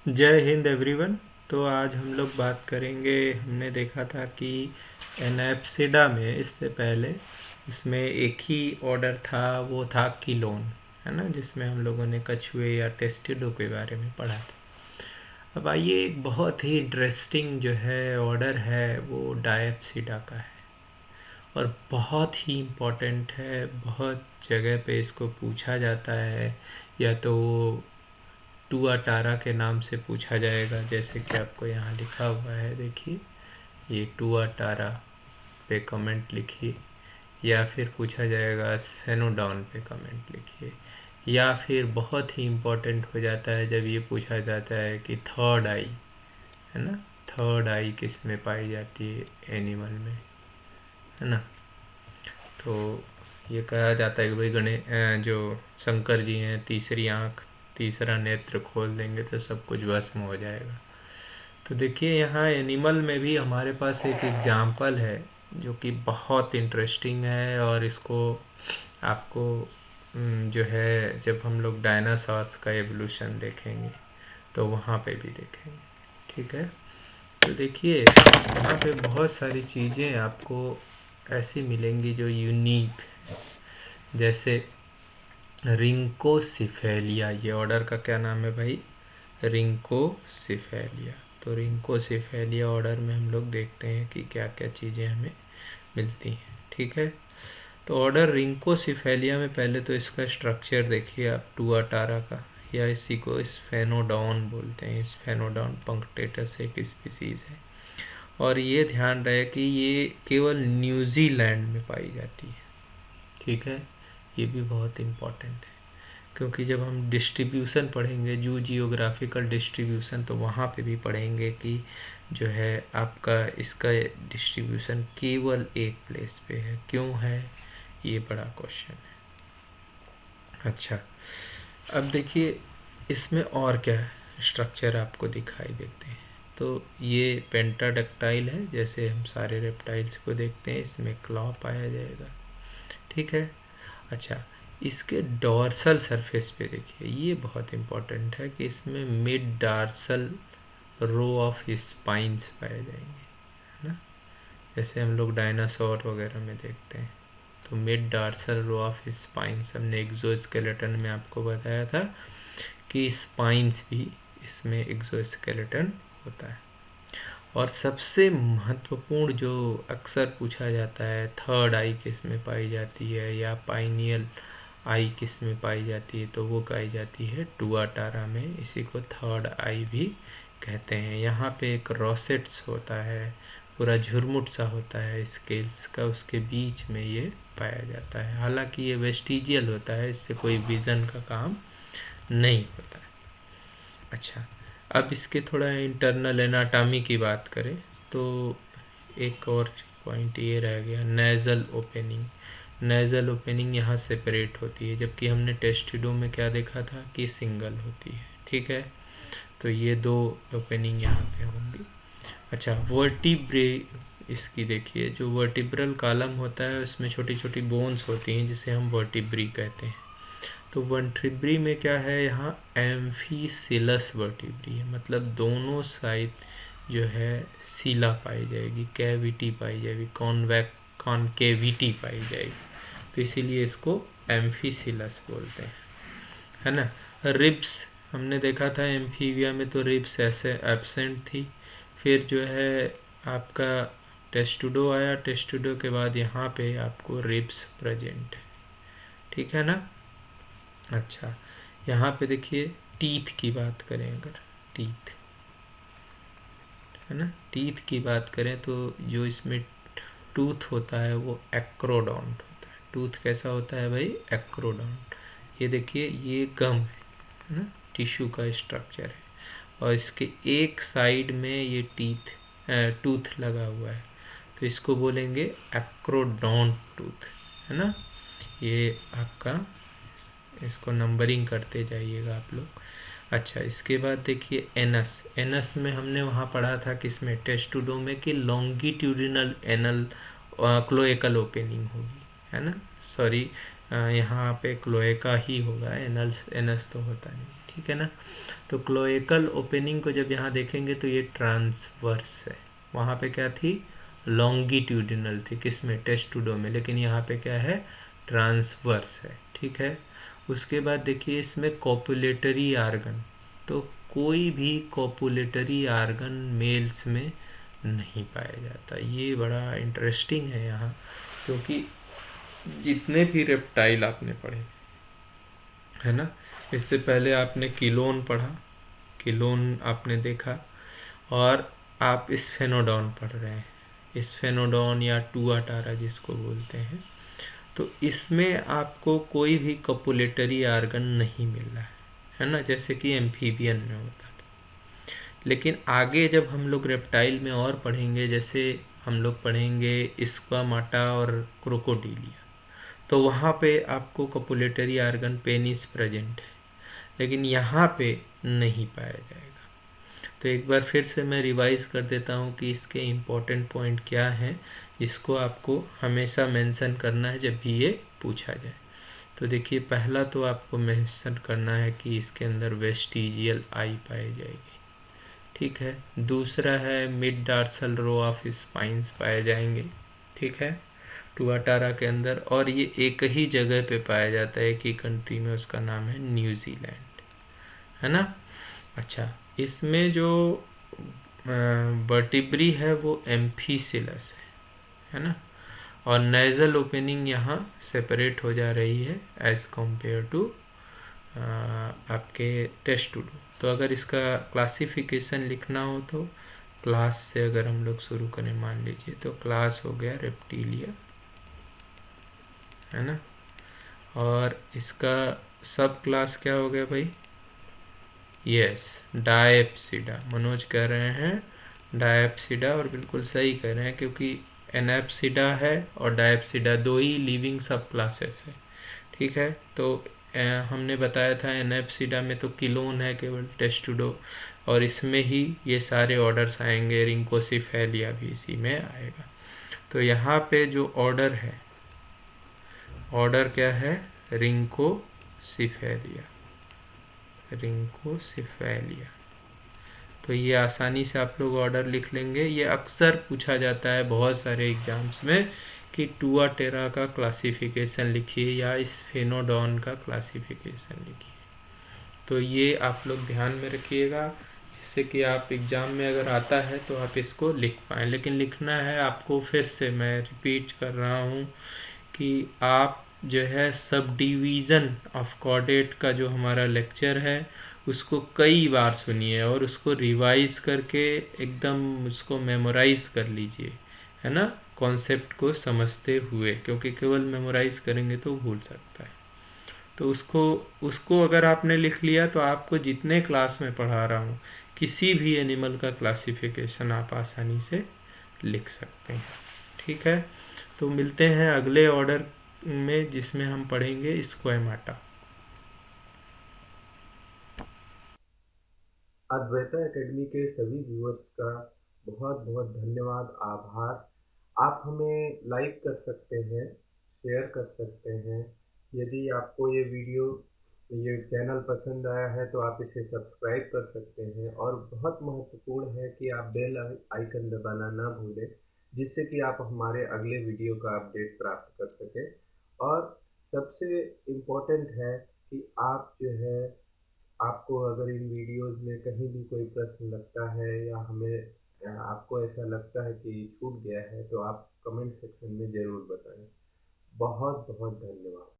जय हिंद एवरीवन। तो आज हम लोग बात करेंगे। हमने देखा था कि एनएफसीडा में इससे पहले इसमें एक ही ऑर्डर था, वो था किलोन, है ना, जिसमें हम लोगों ने कछुए या टेस्टिडो के बारे में पढ़ा था। अब आइए, एक बहुत ही इंटरेस्टिंग जो है ऑर्डर है वो डायप्सिडा का है और बहुत ही इम्पोर्टेंट है। बहुत जगह पे इसको पूछा जाता है, या तो टुआटारा के नाम से पूछा जाएगा, जैसे कि आपको यहाँ लिखा हुआ है, देखिए ये टुआटारा पे कमेंट लिखिए, या फिर पूछा जाएगा सेनोडॉन पे कमेंट लिखिए, या फिर बहुत ही इम्पोर्टेंट हो जाता है जब ये पूछा जाता है कि थर्ड आई, है ना, थर्ड आई किस में पाई जाती है एनिमल में, है ना। तो ये कहा जाता है कि भाई जो शंकर जी हैं, तीसरी आँख, तीसरा नेत्र खोल देंगे तो सब कुछ भस्म हो जाएगा। तो देखिए यहाँ एनिमल में भी हमारे पास एक एग्जाम्पल है जो कि बहुत इंटरेस्टिंग है, और इसको आपको जो है जब हम लोग डायनासॉर्स का एवोल्यूशन देखेंगे तो वहाँ पे भी देखेंगे। ठीक है, तो देखिए यहाँ पे बहुत सारी चीज़ें आपको ऐसी मिलेंगी जो यूनिक, जैसे रिंकोसिफेलिया। ये ऑर्डर का क्या नाम है भाई? रिंकोसिफेलिया। तो रिंकोसिफेलिया ऑर्डर में हम लोग देखते हैं कि क्या क्या चीज़ें हमें मिलती हैं। ठीक है, तो ऑर्डर रिंकोसिफेलिया में पहले तो इसका स्ट्रक्चर देखिए आप, टुआटारा का, या इसी को स्फेनोडॉन बोलते हैं। स्फेनोडॉन पंक्टेटस एक स्पीसीज है, और ये ध्यान रहे कि ये केवल न्यूजीलैंड में पाई जाती है। ठीक है, ये भी बहुत इम्पॉर्टेंट है, क्योंकि जब हम डिस्ट्रीब्यूशन पढ़ेंगे, जू जियोग्राफिकल डिस्ट्रीब्यूशन, तो वहाँ पे भी पढ़ेंगे कि जो है आपका इसका डिस्ट्रीब्यूशन केवल एक प्लेस पे है। क्यों है, ये बड़ा क्वेश्चन है। अच्छा, अब देखिए इसमें और क्या स्ट्रक्चर आपको दिखाई देते हैं। तो ये पेंटाडक्टाइल है, जैसे हम सारे रेप्टाइल्स को देखते हैं, इसमें क्लॉ पाया जाएगा। ठीक है, अच्छा, इसके डॉर्सल सरफेस पे देखिए, ये बहुत इम्पोर्टेंट है कि इसमें mid dorsal row of spines पाए जाएंगे, है ना, जैसे हम लोग डायनासोर वगैरह में देखते हैं। तो mid dorsal row of spines, हमने एक्सोस्केलेटन में आपको बताया था कि स्पाइंस भी इसमें एक्सोस्केलेटन होता है। और सबसे महत्वपूर्ण जो अक्सर पूछा जाता है, थर्ड आई किस में पाई जाती है, या पाइनियल आई किस में पाई जाती है, तो वो पाई जाती है टुआटारा में। इसी को थर्ड आई भी कहते हैं। यहाँ पे एक रोसेट्स होता है, पूरा झुरमुट सा होता है स्केल्स का, उसके बीच में ये पाया जाता है। हालांकि ये वेस्टिजियल होता है, इससे कोई विजन का काम नहीं होता है। अच्छा, अब इसके थोड़ा इंटरनल एनाटॉमी की बात करें तो एक और पॉइंट ये रह गया, नेज़ल ओपनिंग। नेज़ल ओपनिंग यहाँ सेपरेट होती है, जबकि हमने टेस्टिडो में क्या देखा था कि सिंगल होती है। ठीक है, तो ये दो ओपनिंग यहाँ पे होंगी। अच्छा, वर्टिब्रे, इसकी देखिए, जो वर्टिब्रल कॉलम होता है उसमें छोटी छोटी बोन्स होती हैं जिसे हम वर्टिब्री कहते हैं। तो वर्टिब्री में क्या है, यहाँ एम्फीसिलस वर्टिब्री है, मतलब दोनों साइड जो है सीला पाई जाएगी, कैविटी पाई जाएगी, कॉनकेविटी पाई जाएगी, तो इसीलिए इसको एम्फीसिलस बोलते हैं, है ना। रिब्स हमने देखा था एम्फीबिया में, तो रिब्स ऐसे एब्सेंट थी। फिर जो है आपका टेस्टुडो आया, टेस्टुडो के बाद यहाँ पे आपको रिब्स प्रेजेंट है। ठीक है ना। अच्छा, यहाँ पे देखिए टीथ की बात करें, अगर टीथ, है ना, टीथ की बात करें तो जो इसमें टूथ होता है वो एक्रोडोंट होता है। टूथ कैसा होता है भाई? एक्रोडोंट। ये देखिए, ये गम है ना, टिश्यू का स्ट्रक्चर है, और इसके एक साइड में ये टूथ लगा हुआ है, तो इसको बोलेंगे एक्रोडोंट टूथ, है ना। ये आपका, इसको नंबरिंग करते जाइएगा आप लोग। अच्छा, इसके बाद देखिए एनस। एनस में हमने वहाँ पढ़ा था किसमें, टेस्टुडो में, कि लॉन्गिट्यूडिनल एनल क्लोएकल ओपनिंग होगी, है ना। सॉरी, यहाँ पे क्लोएका ही होगा, एनल्स एनस तो होता नहीं। ठीक है ना। तो क्लोएकल ओपनिंग को जब यहाँ देखेंगे तो ये ट्रांसवर्स है, वहाँ पे क्या थी, लॉन्गिट्यूडिनल थी, किसमें, टेस्टुडो में, लेकिन यहाँ पे क्या है, ट्रांसवर्स है। ठीक है। उसके बाद देखिए इसमें कॉपुलेटरी आर्गन, तो कोई भी कॉपुलेटरी आर्गन मेल्स में नहीं पाया जाता। ये बड़ा इंटरेस्टिंग है यहाँ, क्योंकि जितने भी रेप्टाइल आपने पढ़े है ना, इससे पहले आपने किलोन पढ़ा, किलोन आपने देखा, और आप स्फेनोडॉन पढ़ रहे हैं, स्फेनोडॉन या टुआटारा जिसको बोलते हैं। तो इसमें आपको कोई भी कॉपुलेटरी आर्गन नहीं मिल रहा है ना, जैसे कि एम्फीबियन में होता था। लेकिन आगे जब हम लोग रेप्टाइल में और पढ़ेंगे, जैसे हम लोग पढ़ेंगे स्क्वामाटा और क्रोकोडीलिया, तो वहाँ पे आपको कॉपुलेटरी आर्गन पेनिस प्रेजेंट है, लेकिन यहाँ पे नहीं पाया जाएगा। तो एक बार फिर से मैं रिवाइज कर देता हूँ कि इसके इम्पोर्टेंट पॉइंट क्या हैं, इसको आपको हमेशा मेंशन करना है जब भी ये पूछा जाए। तो देखिए पहला तो आपको मेंशन करना है कि इसके अंदर वेस्टिजियल आई पाई जाएगी। ठीक है। दूसरा है mid dorsal row of spines पाए जाएंगे। ठीक है, टुआटारा के अंदर, और ये एक ही जगह पे पाया जाता है, एक ही कंट्री में, उसका नाम है न्यूजीलैंड, है ना। अच्छा, इसमें जो वर्टिब्री है वो एम्फीसिलस है ना, और नेजल ओपनिंग यहाँ सेपरेट हो जा रही है एज कंपेयर टू आपके टेस्टुडो। तो अगर इसका क्लासिफिकेशन लिखना हो तो क्लास से अगर हम लोग शुरू करें, मान लीजिए तो क्लास हो गया रेप्टिलिया, है ना, और इसका सब क्लास क्या हो गया भाई, यस, डायप्सिडा। मनोज कह रहे हैं डायप्सिडा, और बिल्कुल सही कह रहे हैं, क्योंकि एनैप्सिडा है और डायप्सिडा दो ही लिविंग सब क्लासेस है। ठीक है। तो हमने बताया था एनैप्सिडा में तो किलोन है केवल, टेस्टुडो, और इसमें ही ये सारे ऑर्डर्स आएंगे, रिंकोसिफेलिया भी इसी में आएगा। तो यहाँ पे जो ऑर्डर है, ऑर्डर क्या है, रिंकोसिफेलिया, रिंकोसिफेलिया। तो ये आसानी से आप लोग ऑर्डर लिख लेंगे। ये अक्सर पूछा जाता है बहुत सारे एग्जाम्स में कि टुआटेरा का क्लासिफिकेशन लिखिए या स्फेनोडॉन का क्लासिफिकेशन लिखिए। तो ये आप लोग ध्यान में रखिएगा, जिससे कि आप एग्ज़ाम में अगर आता है तो आप इसको लिख पाएँ। लेकिन लिखना है आपको, फिर से मैं रिपीट कर रहा हूँ कि आप जो है सब डिवीज़न ऑफ कॉर्डेट का जो हमारा लेक्चर है उसको कई बार सुनिए और उसको रिवाइज करके एकदम उसको मेमोराइज कर लीजिए, है ना, कॉन्सेप्ट को समझते हुए, क्योंकि केवल मेमोराइज करेंगे तो भूल सकता है। तो उसको अगर आपने लिख लिया तो आपको जितने क्लास में पढ़ा रहा हूँ किसी भी एनिमल का क्लासिफिकेशन आप आसानी से लिख सकते हैं। ठीक है। तो मिलते हैं अगले ऑर्डर में, जिसमें हम पढ़ेंगे स्क्वामाटा। अद्वैता एकेडमी के सभी व्यूअर्स का बहुत बहुत धन्यवाद, आभार। आप हमें लाइक कर सकते हैं, शेयर कर सकते हैं। यदि आपको ये वीडियो, ये चैनल पसंद आया है तो आप इसे सब्सक्राइब कर सकते हैं, और बहुत महत्वपूर्ण है कि आप बेल आइकन दबाना ना भूलें, जिससे कि आप हमारे अगले वीडियो का अपडेट प्राप्त कर सकें। और सबसे इम्पोर्टेंट है कि आप जो है, आपको अगर इन वीडियोस में कहीं भी कोई प्रश्न लगता है या हमें आपको ऐसा लगता है कि छूट गया है, तो आप कमेंट सेक्शन में ज़रूर बताएं। बहुत बहुत धन्यवाद।